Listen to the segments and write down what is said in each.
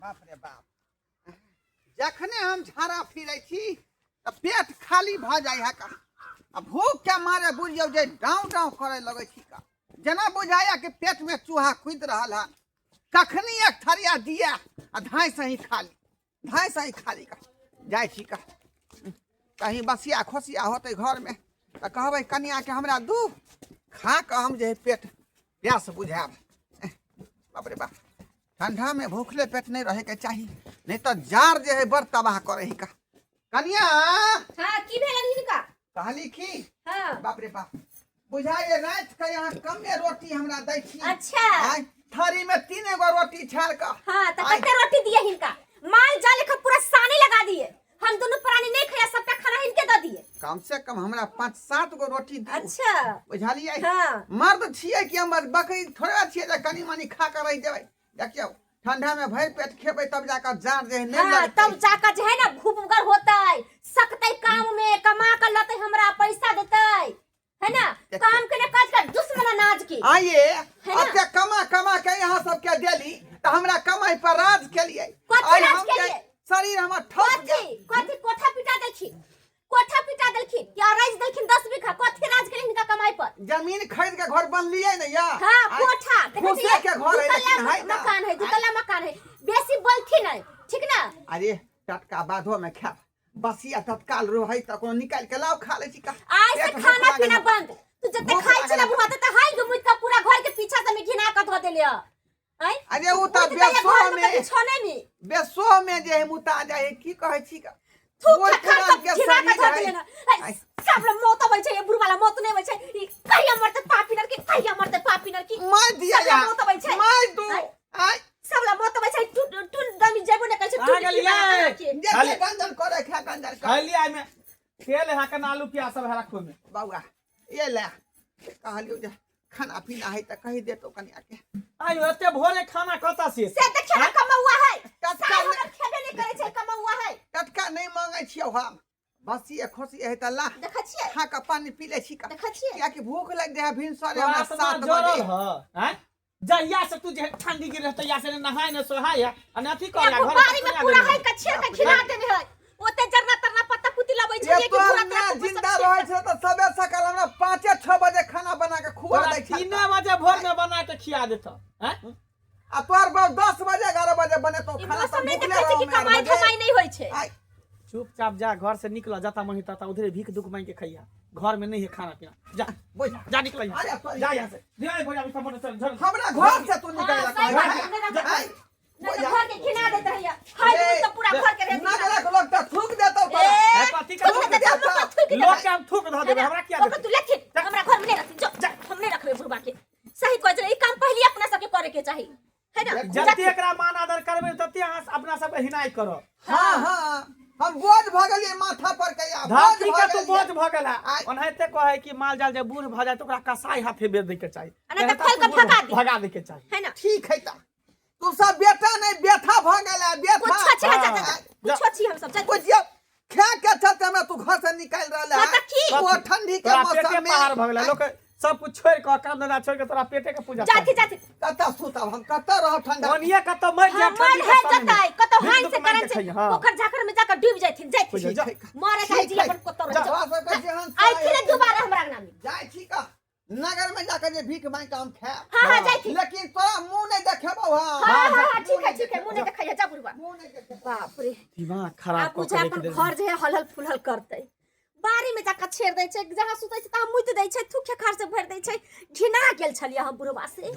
बाप रे बाप जखने हम झाड़ा फिरे छी तो पेट खाली भ जाए है का भूख के मारे बुझियो जे डाउ डाउ करे लगे छी का जना बुझाया कि पेट में चूहा कूद रहा है कखनी एक थरिया दिया आ धाय से ही खाली का जाए छी का कहीं बसिया खोसिया होते घर में तो कहबे कनिया के हमरा दू खा के हम जे पेट प्यास बुझाब बाप रे बाप ठंडा में भूखले पेट नहीं रहे के चाहिए नहीं तो जार जे है बड़ तबाह करे ही का कनिया हां की भेल हिनका कहली की हां बाप रे बाप बुझाए रात के यहाँ कमे रोटी हमरा दै छी अच्छा थारी में 3 गो रोटी छाल का हां त कते रोटी दिए हिनका माल जाल का पूरा सानी लगा दिए हम दोनों प्राणी नहीं खाया सबका खाना इनके दे दिए कम से कम हमरा 5-7 गो रोटी दी अच्छा बुझालिए हां मर्द छिए कि हम बकरी थोड़ा छिए जे कनी मनी खा के रह जेबै देखियो ठंडा में भर पेट खेबै तब जाकर जार जे नहीं लगतै तब जाकर जे है ना भूखगर होतै सकतै काम में कमा के लतै हमरा पैसा देतै है ना काम के ने काज का दुश्मन अनाज की आइए अब कमा के यहाँ सब के देली तो हमरा कमाई पर राज के लिए आज हम के शरीर हमर ठोक कथि कोठा पिटा देलखिन या राज देलखिन 10 बीघा कथि राज के इनका कमाई पर जमीन खरीद के घर बनलिए न या हां कोठा देखिए के घर है लेकिन है मकान है दुतला मकान है बेसी बोलथी नहीं ठीक ना अरे टटका बाधो में खा बसिया तत्काल रोहै त कोनो निकाल के लाओ खा ले छी का आज से खाना पीना बंद तू जते खाई छला बुहाते त हाय गुमुत का पूरा घर के पीछा से में घिना के धो देले है अरे वो त बेसो में जे मुता जाए की कहै छी का थूक खा के घिना के धो देले ना सब लोग मौत होय छै बुढ़ वाला मौत नहीं होय छै कहिया मरते पापिनर की मार दिया या मौत होय छै मार दू आई सब लोग मौत होय छै टून दमी जेबो ने कहै छै आ गेलिए जे गंजन करे खा गंजन कर खाली आइ में तेल है कन आलू प्याज सब है रखो में बाबा ये ले कहलियो जे खाना पीना है त कहि दे तो कनिया के आई एते भोरे खाना कता से त खाना कमौआ है टटका खेबे नहीं करे छै कमौआ है टटका नहीं मांगे छियो हम बस ये खोसी है त ला देखा छियै खा के पानी पी ले छी का देखा छियै क्या कि भूख लग जाए भिनसरे तो में 7 बजे हैं जहिया से तू जे ठंडी गिर रहत या से नहाय न सोहाय आ नथी कर या घर बारी में पूरा है कछिया के खिला देने है ओते जरना तरना पत्ता पुती लबै छै ये तो मैं जिंदा रहे छ त सबे सकाल हमरा 5-6 बजे खाना बना के खुआ दै छ 3 बजे भोर में बना के खिया देत हैं आ तोर बा 10 बजे 11 बजे बने तो खाना सब नहीं भूखले देखै छै कि कमाई धमाई नहीं होय छै चुपचाप जा घर से निकल जाता मही ता उधरे भीख दुख मांग के खइया घर में नहीं है खाना पीना जा बोल जा निकल जा यहां से दे बोल अभी सब हमरा घर से तू निकल जा घर के खिला देत रहिया हाय तो पूरा घर के ना के लोग त थूक देतो कथी का लोग के हम थूक ध देबे हमरा किया तू लेथिन हमरा घर में नहीं रखती जो हम नहीं रखबे बुढ़बा के सही कहै छै ई काम पहले अपना सबके करे के चाही है ना जति एकरा मान आदर करबे तति अहाँ अपना सब हिनाई करो हां हां हम बोझ भ गेलिए माथा पर के या धरती के तू बोझ भ गेला ओनहते कहै कि माल जाल जे बूढ़ भ जाय त ओकरा कसाई हाथे बेच दे के चाही अने त फल के भगा दे के चाही है ना ठीक है ता तू सब बेटा नहीं बेथा भ गेला बेथा कुछ अच्छी हम सब बुझियो खा के चलते में तू घर से निकाल रहला वो ठंडी के मौसम में पहाड़ भ गेला लोग सब कुछ छोड़ के काम धंधा छोड़ के तोरा पेटे के पूजा जाती कता सुता हम कता रह ठंडा ओनिया कत मर जा ठंडी है जताई कत हाई से करन छै पोखर झाखर में जाकर डूब जाथिन मारे जाय जी अपन कोतर आई फिर दोबारा हमरा नाम जाय छी का नगर में जाकर जे भीख मांग के हम खाए हां जाय छी लेकिन तोरा मुंह नहीं देखेबो हां ठीक है मुंह नहीं देखाया जा बुढ़वा मुंह नहीं देखे बाप रे दिमाग खराब को के अपन घर जे हलहल फुलहल करतै बारी में जाकर छेड़ दै छै जहां सुतै छै ता मुइत दै छै थुखे खार से भर दै छै घिना गेल छलिया हम बुढ़वा से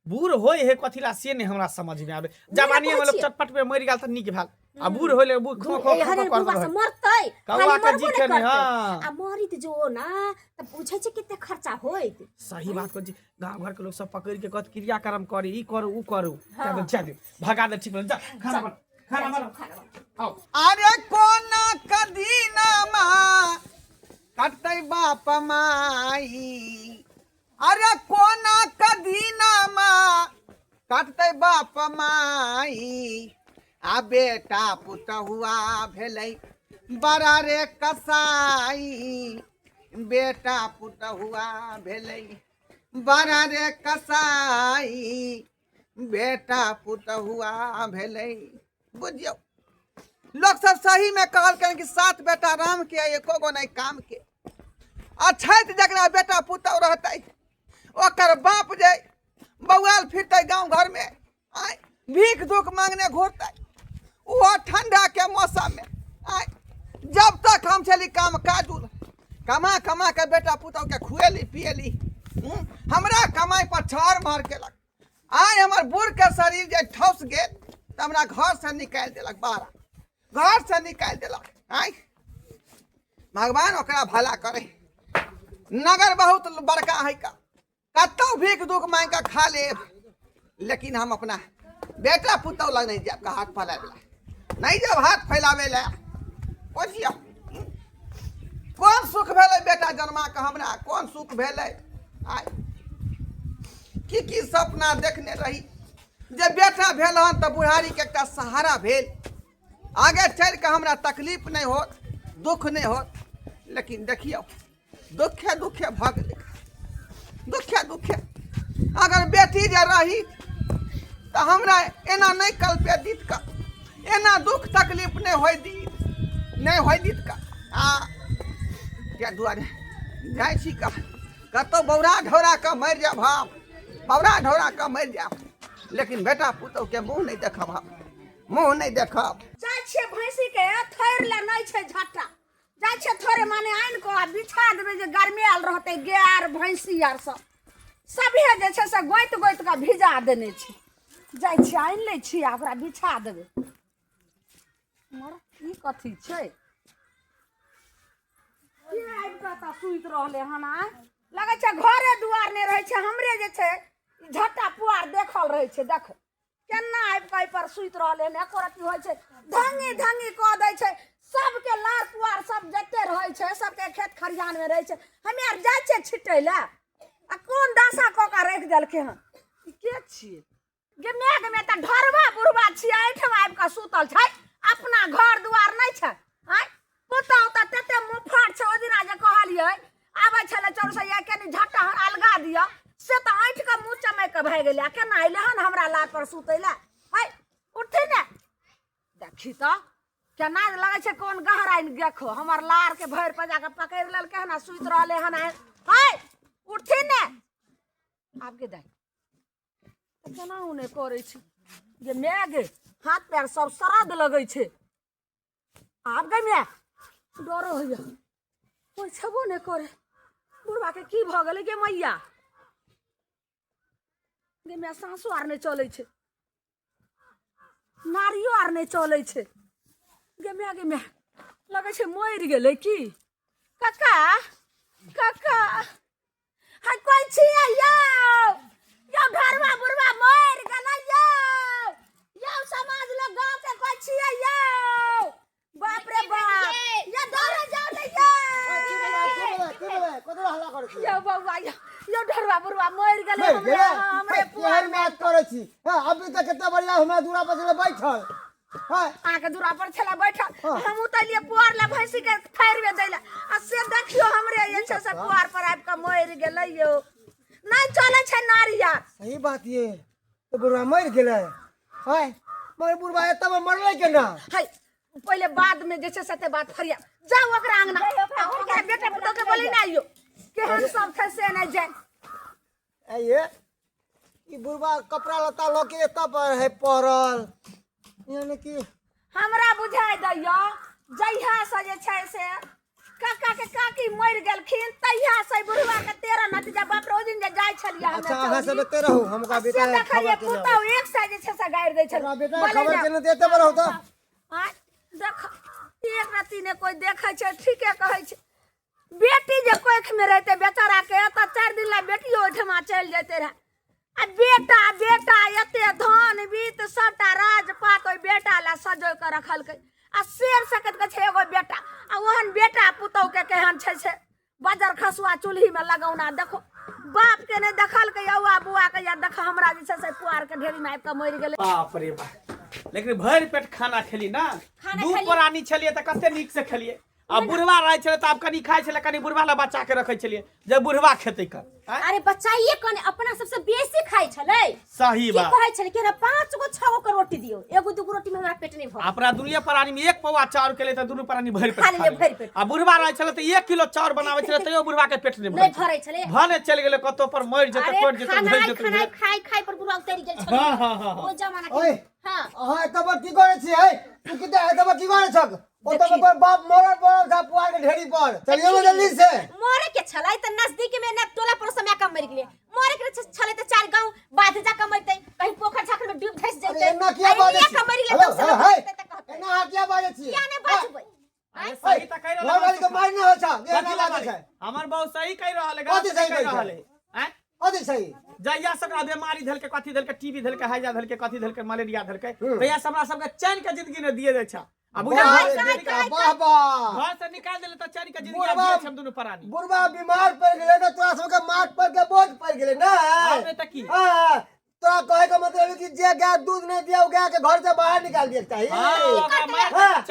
बूढ़ होय है कथिला से नहीं हमरा समझ में आबे जवानी में लोग चटपट पे मर गेल त नीक भेल आ बूढ़ होले बूढ़ खो खो बुढ़वा से मरतै कौवा के जी के नहीं हां आ मरित जो ना त पूछै छै कते खर्चा होइत सही बात को जी गांव घर के लोग सब पकड़ के कहत क्रियाक्रम करे ई करू ऊ करू क्या दे भगा दे ठीक जा खाना मारो अरे कोना कदीना मा कटै बाप माई अरे कोना कदीना मा कटतै बाप माई आ बेटा पुतहुआ भेलै बड़ा रे कसाई बेटा पुतहुआ भेलै बड़ा रे कसाई बेटा पुतहुआ भेलै बुझियो लोग सब सही में कहलकै कि 7 बेटा राम के एको गो नहीं काम के। अछैत जकरा बेटा पुतहु रहतै ओकर बाप जे बौआल फिरतै गांव घर में आय भीख दुख मांगने घूरतै वो ठंडा के मौसम में आय जब तक हम चली काम काजूल कमा कमा के बेटा पुतहु के खुएली पिएली हमरा कमाई पर छार मार केलक। आय हमर बूढ़ के शरीर जे ठौस गेल त हमरा घर से निकाल देलक बाहर घर से निकाल देलक। आय भगवान ओकरा भला करे। नगर बहुत बड़का है का कतौ भीख दुख मांग के खा लेब लेकिन हम अपना बेटा पुतहु लग नहीं जाब हाथ फैलावे ला नहीं जब हाथ फैलावे ला। बुझियो कौन सुख भेलै बेटा जन्मा के हमरा कौन सुख भेलै। आय की सपना देखने रही जे बेटा भेल हन त बुढ़ारी के एकटा सहारा भेल आगे चल के हमरा तकलीफ नहीं होत दुख नहीं होत। लेकिन देखियो दुखे दुखे भग गेलै दुखे दुखे अगर बेटी जे रही तो हमरा एना नहीं कल्पे दीत का एना दुख तकलीफ नहीं होय दीत का क्या दुआरे जाय छी का कतो बौरा ढौरा का मर जा भाव बौरा ढौरा का मर जा लेकिन बेटा पुतहु के मुंह नहीं देखब मुंह नहीं देखब। जाय छे भैंसी के थैर ले नहीं छे झट्टा जाय छे थोड़े माने आइन को आ बिछा देबे जे गरमेल रहते गाय भैंसी आर सभे जे छे से गोइत गोइत के भिजा देने छी जाय छी आइन ले छी आ ओकरा बिछा देबे। मर ई कथी छे के आइब के त सुइत रहले हन आ लगे छे घरे दुआर ने रहे छे हमरे जे छे झट्टा पुआर देखल रहे छे देख केना आइब के पर सुइत रहले ने एको रती होय छे धंगी धंगी क दै छे सबके लार पुआर सब जते रहे छे सबके खेत खरियान में रहे छे हमे आर जाय छे छिटै ला आ कोन दासा क के रख देलके हन ई के छिए गे मेघ में त ढरवा बुढ़वा छिए एठम आइब के सुतल छै अपना घर दुआर नहीं छै। हाय पुतहु त तते मुफार छै ओ दिना जे कहलिए आबै छले चौरसैया केनी झट्टा अलगा दिया से त आठ के मुंह चमै के भ गेलै केना आइले हन हमरा लार पर सुतैला। हाय उठी ने देखी त केना लगे छे कोन गहराई देखो हमर लार के भैर पे जाके पकड़ लेल केना सुइत रहले हन। हाय उठी ने आब के दाई केना उने करे छी जे मेघ हाथ पैर सब सरद लगे छे आब गई मैं डर होइया कोई छबो ने करे बुढ़वा के की भ गेलै गे मैया गे मैं सासु आर ने चले छे नारियो आर ने चले छे गे मैं लगे छे मर गेलै की काका काका हाय कोई छिए यो घरवा बुढ़वा मर गेलै यो समाज लोग गांव के कोई छिए यो बाप रे बाप ये डर जाओ ले यो बउवा यो ढरवा बुढ़वा मर गेलै हमरे पुआर में करे छी अभी तक केते बढ़िया हमरा दूरा पर चले बैठल हां आके दूरा पर छला बैठल हम उतलिए पुआर ले भैंसी के थैर में दैला आ से देखियो हमरे ये छे से पुआर पर आब के मर गेलै यो नहीं चले छे नारिया। सही बात ये तो बुढ़वा मर गेलै हाय मगर बुढ़वा एत में मरले केना हाय पहले बाद में जे छे सते बात फरिया जाओ ओकरा अंगना ओकरा बेटा पुतो के बोली ना यो केहन सब थे से नहीं जाय ये ई बुढ़वा कपड़ा लता लोके एत पर है पड़ल यानी कि हमरा बुझाई दैयो जइहा से जे छै से काका के काकी मर गेलखिन तइहा से बुढ़वा के 13 नतीजा बाप रो दिन जे जाय छलिया हम अच्छा अहाँ सब एते रहू हमका बेटा खबर पुतो एक से जे छै से गाइर दै छल बेटा खबर केने देते बरहु तो हां देख एक राती ने कोई देखे छै ठीके कहै छै बेटी जे कोख में रहते बेचारा के त 4 दिन ला बेटी ओठमा चल जाते रहे आ बेटा बेटा एते धन बीत सबटा राजपाट ओइ बेटा ला सजो के रखल के आ शेर सकत के छै एगो बेटा आ ओहन बेटा पुतौ के केहन छै से बजर खसुआ चूल्ही में लगौना देखो बाप के ने देखल के यौआ बुआ के या देख हमरा जे छै से पुआर के ढेरी में आब के मर गेलै बाप रे बाप लेकिन भर पेट खाना खेली ना खाना दू खेली। प्राणी छलिए त कते नीक से खेलिए अब बुढ़वा रहे छले त आब कनी खाइ छले कनी बुढ़वा ला बच्चा के रखै छलिए जे बुढ़वा खेतै कर अरे बच्चाइए कने अपना सबसे बेसी खाइ छलै सही की बात कहै छलै कि 5 गो 6 गो के रोटी दियो एगो दूगो रोटी में हमरा पेट नहीं भर अपना दुनिया प्राणी में एक पौवा चाउर के ले त दुनू प्राणी भरि पेट खा ले भरि पेट आ बुढ़वा रहे छले त 1 किलो चाउर बनाबै छले तैयो बुढ़वा के पेट नहीं नहीं भरै छलै भने चल गेले कतो पर मर जेते अरे कोट जेते भरि जेते खाना खाइ खाइ पर बुढ़वा उतरि गेल छलै हां हां हां ओ जमाना ओए के हां अहाँ एतब की करे छी है तू किते एतब की करे छक ओतब पर बाप मरल पड़ल था पुआर के ढेरी पर चलिए वो जल्दी से मोरे के छलै त नजदीक में ना टोला पर समय कम मर गेलै मोरे के छलै त 4 गांव बाध जा के मरतै कहीं पोखर झाखर में डूब धस अरे जैतै एना किया बाजे छी मर गेलै हेलो त है कहतै एना आ किया बाजे छी क्या ने बचबै अरे सही त कहि घर वाली को मारने हो छा ये ना बाजे छै हमर बहु सही कहि रहल है कथी सही कहि रहल है हैं कथी सही जहिया से हमरा बीमारी धल के कथी धल के टीबी धल के हैजा धल के कथी धल के मलेरिया धल के तहिया से हमरा सब के चैन के जिंदगी ने दिए दे छा अब बुझा बाबा घर से निकाल देले त चैन के जिंदगी दिए छम दुनू प्राणी बुढ़वा बीमार पड़ गेले ना तोरा सब के माट पर के बोझ पड़ गेले ना अरे त की हां तोरा कहे का मतलब है कि जे गाय दूध नहीं दिया गाय के घर से बाहर निकाल दिया चाहिए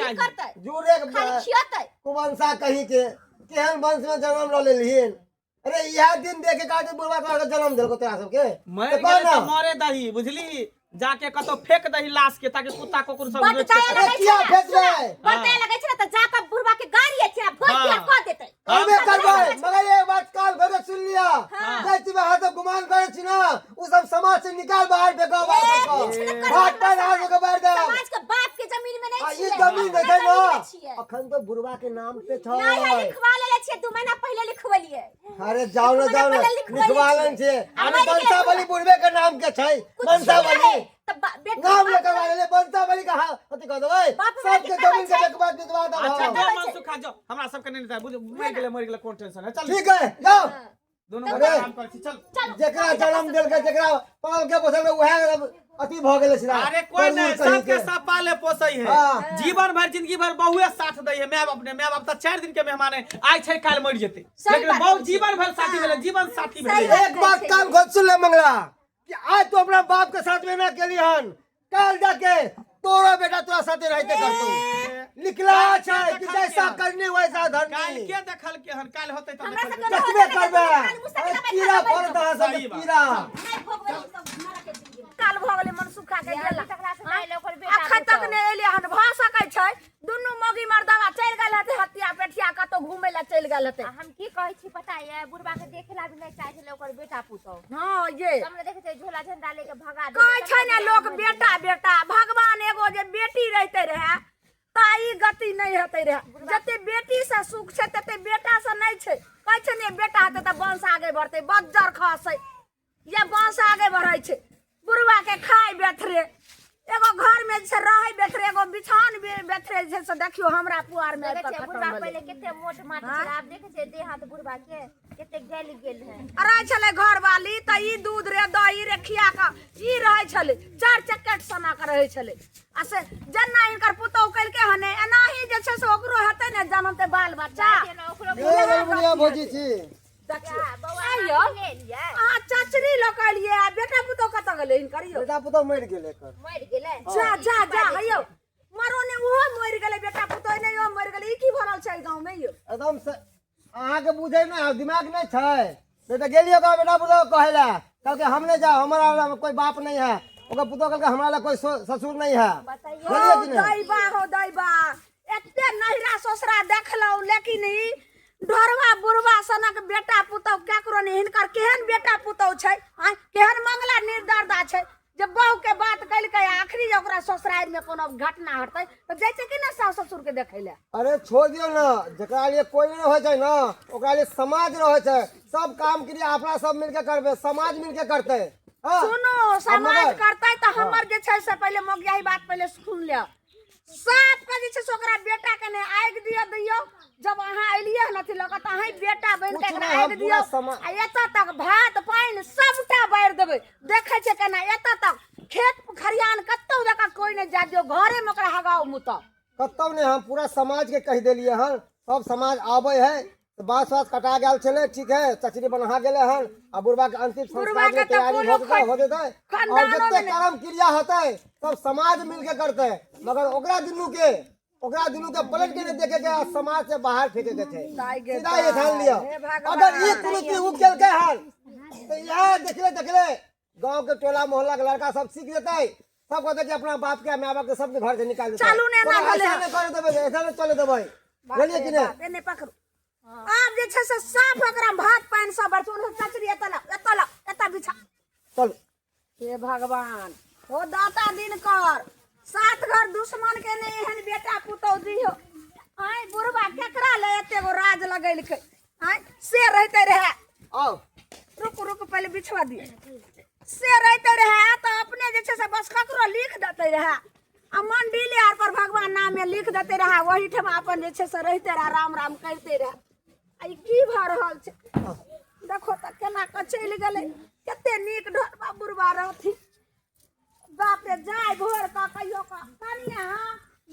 की करतै जुरे खाली खियतै कुवंशा कहीं के केहन वंश में जन्म ल लेलिहिन अरे यह दिन देखे का बुढ़वा तोरा जन्म देलको तोरा सब के मर गेले त मरे दही बुझली जाके कतो फेंक दही लाश के ताकि कुत्ता कुकुर सब नोच के बताया लगे किया फेंक दे बताया लगे छै त जाके बुढ़वा के गाड़ी छै भोज क देतै करबे करबे मगर ये बात काल भर सुन लिया जैती में हाथ गुमान करे छी ना उ सब समाज से निकाल बाहर फेंको हाथ पर हाथ के बाहर दे समाज के बाप के जमीन में नहीं ये छियै जमीन देखे ना अखन तो बुढ़वा के नाम पे छ नहीं है लिखवा ले छियै 2 महीना पहले लिखवलिए अरे जाओ ना लिखवालन छे अरे बंसावली बुढ़वे के नाम के छै बंसावली नाम लेकर वाले बंसावली का अति कह दो सब के जमीन के एक बात निकलवा दो अच्छा जो मन सुखा जो हमरा सब के नहीं देता बुझ मर गेले कोन टेंशन है चल ठीक है जाओ दोनों बड़ा काम कर चल जेकरा जन्म देल के जेकरा पाल के पोसल उहे अति भ गेले सिरा अरे कोई नहीं सबके सब पाले पोसई है जीवन भर जिंदगी भर बहुए साथ दई है मैं अपने मैं बाप त 4 दिन के मेहमान है आज छै काल मर जेते लेकिन बहुत जीवन भर साथी भेले जीवन साथी भेले एक बात कान खोल सुन ले मंगला कि आज तो अपना बाप के साथ में ना केली हन काल जाके तोरा बेटा तोरा साथे रहते करतो निकला छै कि जैसा करनी वैसा धरनी काल के देखल के हन काल होते त देखबे करबे कीड़ा पड़ता है सब कीड़ा काल भ गेलै मन सुखा के गेला अखन तक ने एले हन भ सकै छै दुनू मौगी मर्दवा चल गेल हते हत्या पेठिया कतो घूमे ला चल गेल हते हम की कहै छी पता है बुढ़वा के देखेला भी नहीं चाहे छले ओकर बेटा पुतौ हां ये हमने देखे छै झोला झंडा लेके भगा दे कहै छै ने लोग बेटा बेटा भगवान एगो जे बेटी रहते रहे ताई गति नहीं हेते रहे जते बेटी से सुख छै तते बेटा से नहीं छै कहै छै ने बेटा हेते त वंश आगे बढ़ते बज्जर खसै ये वंश आगे बढ़ै छै बुढ़वा के खाय बेथरे एगो घर में से रहै बेथरे एगो बिछान बेथरे जे से देखियो हमरा पुआर में बुढ़वा पहले केते मोट माट छै आप देखे छै देह हाथ बुढ़वा के केते गल गेल है अरे छले घर वाली त ई दूध रे दही रे खिया का ई रहै छले 4 चक्कट सना के रहै छले आ से जन्ना इनकर पुतौ कल के हने एनाही जे छै से ओकरो हेतै ने जनमते बाल बच्चा ये बुढ़िया भौजी छी बौआ ले लिया आ चचरी लकलिए आ बेटा पुतौ कत गेलै इनकर यो बेटा पुतो मर गेले कर मर गेलै जा जा जा हयो मरो ने ओहो मर गेलै बेटा पुतौ ने यो मर गेलै ई की भरल छै गांव में यो एकदम से अहाँ के बुझे ना दिमाग नहीं छै बेटा गेलियो का बेटा पुतो कहेला कल के हमने जा हमारा कोई बाप नहीं है ओकर पुतो कल के हमारा कोई ससुर नहीं है बोलिए कि नहीं दैबा हो दैबा एते नहिरा ससुरा देखलौ लेकिन ई ढोरवा बुढ़वा सनक बेटा पुतौ केकरो ने हिनकर केहन बेटा पुतौ छै केहन मंगला निर्दरदा छै जब बहू के बात कल के आखिरी ओकरा ससुराल में कोनो घटना हटतै त जाय छै कि ना सास ससुर के देखै ले अरे छोड़ दियो ना जकरा लिए कोई नहीं होय छै ना ओकरा लिए समाज रहे छै सब काम के लिए अपना सब मिलके करबे समाज मिलके करते सुनो समाज करतै त हमर जे छै से पहले मोगिया ही बात पहले सुन ले सब के जे छै से ओकरा बेटा के ने आगि दियो जब अहाँ एलिए नथी लगत अहाँ बेटा बन के एकरा आगि दियो आ एता तक भात पानी सबटा बार देबै देखै छै केना एता तक खेत खरियान कतौ जका कोई ने जा दियो घरे में ओकरा हगाओ मुत कतौ ने हम पूरा समाज के कह देलिए हन सब समाज आवे है तो बांस वास कटा गेल छले ठीक है चचरी बना गेले हन आ बुढ़वा के अंतिम संस्कार के तैयारी हो जेतै और जते कर्म क्रिया होतै सब समाज मिल के करतै मगर ओकरा दुनू के ओकरा दुनू के पलट के नहीं देखे के आ समाज से बाहर फेंके के छै दाई गे सीधा ये ठान लियो हे भगवान। अगर ये कुरुति उ केलकै हन तो यह देखले गांव के टोला मोहल्ला के लड़का सब सीख जेतै सब कहते कि अपना बाप के माय बाप के सबके घर से निकाल देतै चालू ने ना भेलै। ऐसा नहीं करे देबै ऐसा नहीं चले देबै बोलिए कि नहीं एने पकड़ू आब जे छै से साफ ओकरा भात पानि सब बरतन कचरी एतला बिछा चल हे भगवान हो दाता दिन कर 7 घर दुश्मन के ने एहन बेटा पुतौ दियो आय बुढ़वा केकरा ले एते गो राज लगैलकै आय से रहते रहे आओ रुक पहले बिछवा दिए से रहते रहे तो अपने जे छै से बस ककरो लिख देते रहे आ मंडिले आर पर भगवान नाम में लिख देते रहे वही ठम अपन जे छै से रहते रहे राम राम करते रहे आई की भ रहल छै देखो त केना क चलि गेलै कते नीक ढोरबा बुढ़वा रहथि बाप रे जाय भोर का कहियो का कनिया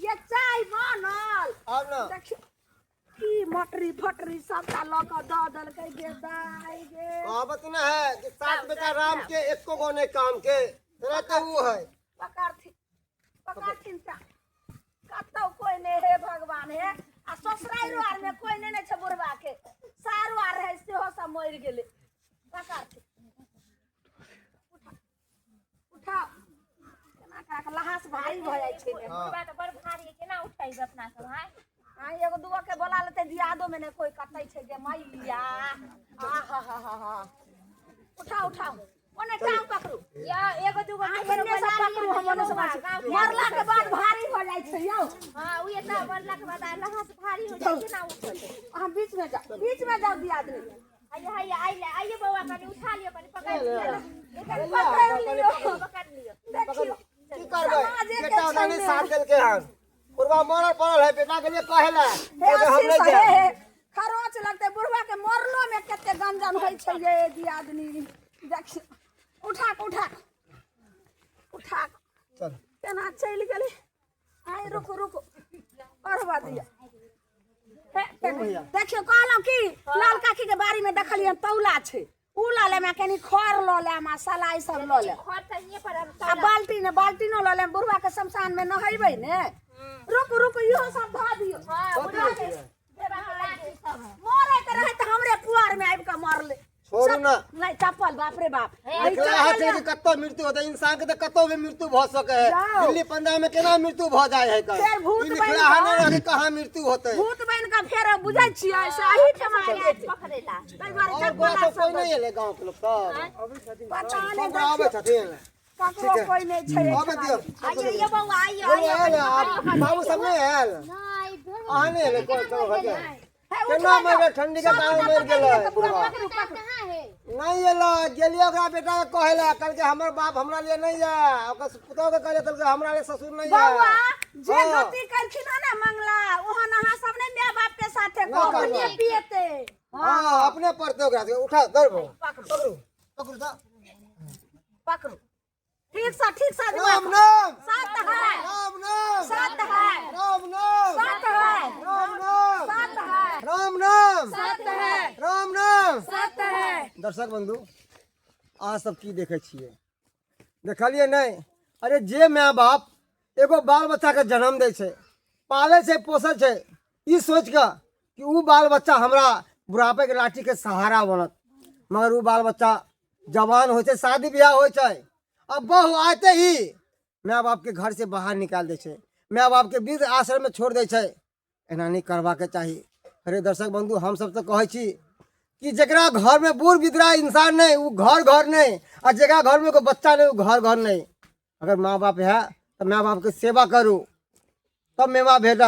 ये चाय बनल आओ ना देखियो की मटरी फटरी सबटा ल क द देलकै गे दाई गे कहावत न है कि 7 बेटा राम के एको गो नहीं काम के तेरा तो वो है पकड़थिन ता कतौ कोई नहीं है भगवान है आ ससुराइरो आर में कोई नहीं छै बुढ़वा के सारो आर है सेहो सब मरि गेलै पकड़थिन उठा केना का के लहास भारी भ जाय छै बुढ़वा के बड़ भारी है, केना उठाई अपना सब हाय आ एगो दूगो के बोला लेते दियादो में ने कोई कतै छै गे मैया हा उठा ओने टांग पकड़ू या एगो दूगो एने से पकड़ू हम ओने से मरला के बाद भारी हो जाय छै यौ हां उ एता मरला के बाद लहास भारी हो जाय केना उठल हम बीच में जाओ दियादनी आइए बउआ कनी उठा लियो कनी पकड़ लियो पकड़ लियो देखियो की करबै बेटा ओने साथ देल के हन बुढ़वा मरल पड़ल है बेटा के लिए कहेला हे हम नहीं आशीष जाए हे खरोच लगते बुढ़वा के मरलो में कते गंजन होय छै ये दियादनी देखियो उठा चल केना चलि गेलै आइ रुक अरवा दिया देखियो कहलहुँ की लाल काकी के बाड़ी में देखलियन तौला छै उ ल ले में कनी खर ल ले में सलाई सब ल ले खर त ये पर आ बाल्टी न ल ले बुढ़वा के शमशान में नहैबै ने रुक इहो सब धा दियो बुढ़वा के मरे के रहे त हमरे पुआर में आबि के मरले छोड़ू ना नहीं चप्पल बाप रे बाप एकला हाथ से कि कत्तो मृत्यु होता है इंसान के तो कत्तो भी मृत्यु भ सके है जाओ। दिल्ली पंजाब में केना मृत्यु भ जाय है का फेर भूत बन लिखला है ना कि कहां मृत्यु होते है भूत बन के फेर बुझै छियै सही ठमा पकड़ेला कई बार और चप्पल कोई कोई नहीं है गांव के लोग पता नहीं सब आवे छथिन ककरो कोई नहीं छै आवे दियो आइए ये बउआ आइए बाबू सब नहीं आयल नहीं आने ले कोई तो भगे है केना मर ठंडी के कारण मर गेलै पकड़ू कहां है नहीं एलो गेलियो ओकरा बेटा के कहेला कल के हमर बाप हमरा लिए नहीं जा ओकर पुतौ के कहले कल के हमरा लिए ससुर नहीं जा बउआ जे गति करखिन ना मंगला ओहन अहाँ सब ने माय बाप के साथे अपने पिएते हां अपने पड़ते ओकरा के उठा धरबो पकड़ू दा पकड़ू ठीक सा राम नाम साथ है राम नाम साथ है राम नाम साथ है राम नाम साथ है राम नाम साथ है राम नाम साथ है दर्शक बंधु अहाँ सब की देखे छियै देखलिए नहीं अरे जे माय बाप एगो बाल बच्चा के जन्म दे छै पाले छै पोसे छै ई सोच के कि उ बाल बच्चा हमरा बुढ़ापे के लाठी के सहारा बनत मगर उ बाल बच्चा जवान हो छै शादी ब्याह हो छै अब बहू आते ही माय बाप के घर से बाहर निकाल दे छै माय बाप के वृद्ध आश्रम में छोड़ दे छै एना नहीं करबा के चाही अरे दर्शक बंधु हम सब तो कहै छी कि जकरा घर में बूढ़ विधवा इंसान नहीं वो घर नहीं और जगह घर में कोई बच्चा नहीं वो घर नहीं अगर माँ बाप है तो माँ बाप की सेवा करू तब मेवा भेटत